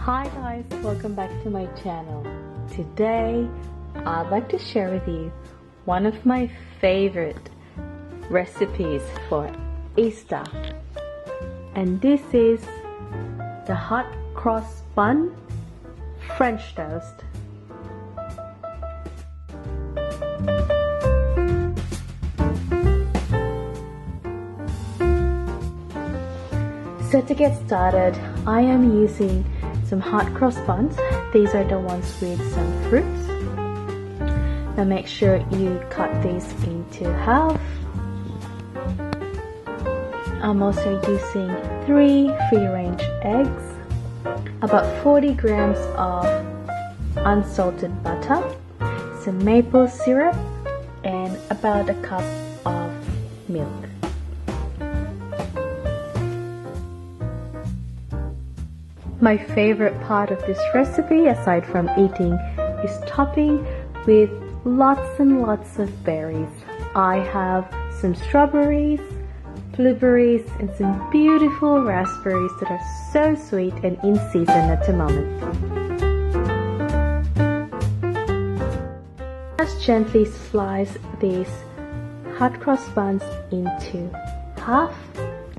Hi guys, welcome back to my channel. Today I'd like to share with you one of my favorite recipes for Easter, and this is the hot cross bun French toast. So to get started, I am using some hot cross buns. These are the ones with some fruits. Now make sure you cut these into half. I'm also using 3 free-range eggs, about 40 grams of unsalted butter, some maple syrup, and about a cup of milk. My favorite part of this recipe, aside from eating, is topping with lots and lots of berries. I have some strawberries, blueberries, and some beautiful raspberries that are so sweet and in season at the moment. Just gently slice these hot cross buns into half,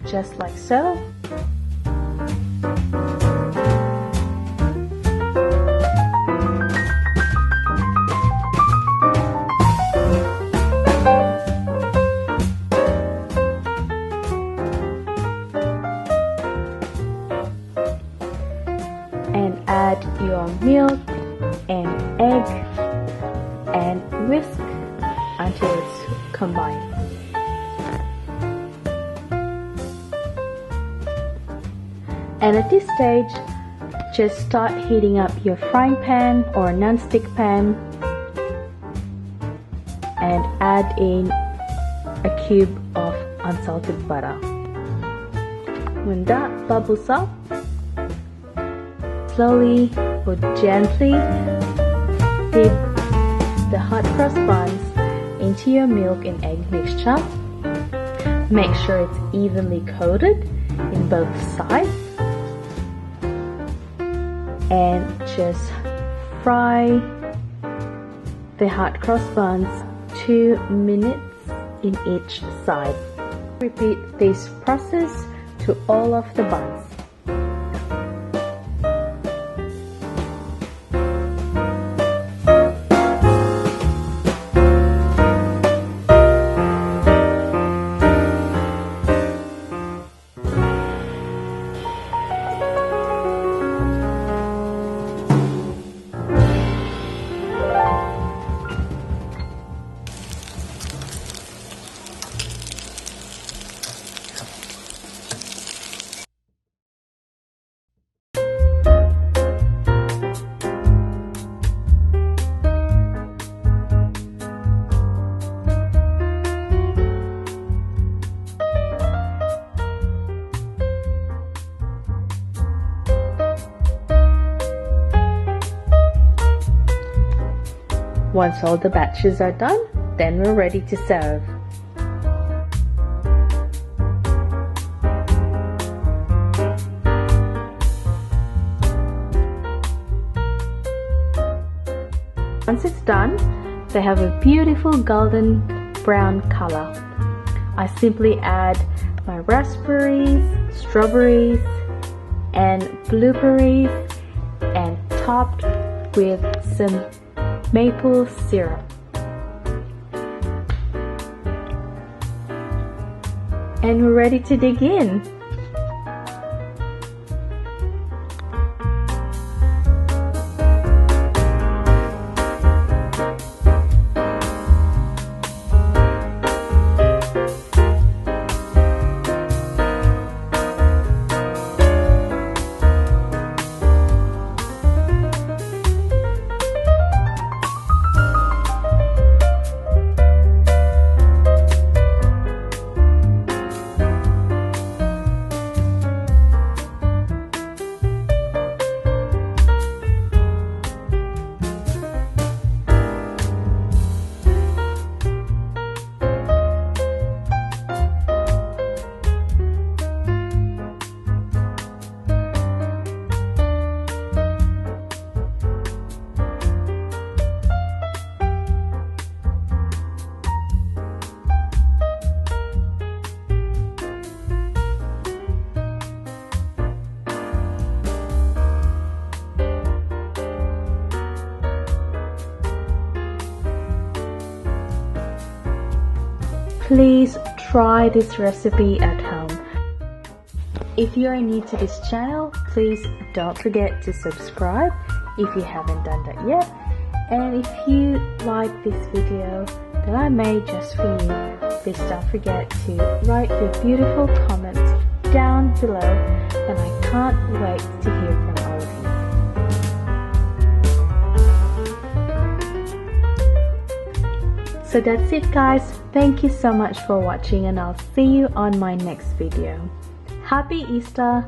just like so. And add your milk and egg and whisk until it's combined. And at this stage, just start heating up your frying pan or non-stick pan and add in a cube of unsalted butter. When that bubbles up, slowly but gently dip the hot cross buns into your milk and egg mixture. Make sure it's evenly coated in both sides, and just fry the hot cross buns 2 minutes in each side. Repeat this process to all of the buns. Once all the batches are done, then we're ready to serve. Once it's done, they have a beautiful golden brown color. I simply add my raspberries, strawberries, and blueberries, and topped with some maple syrup. And we're ready to dig in. please try this recipe at home. If you are new to this channel, please don't forget to subscribe if you haven't done that yet. And if you like this video that I made just for you, please don't forget to write your beautiful comments down below, and I can't wait to hear from all of you. So that's it guys, thank you so much for watching, and I'll see you on my next video. Happy Easter!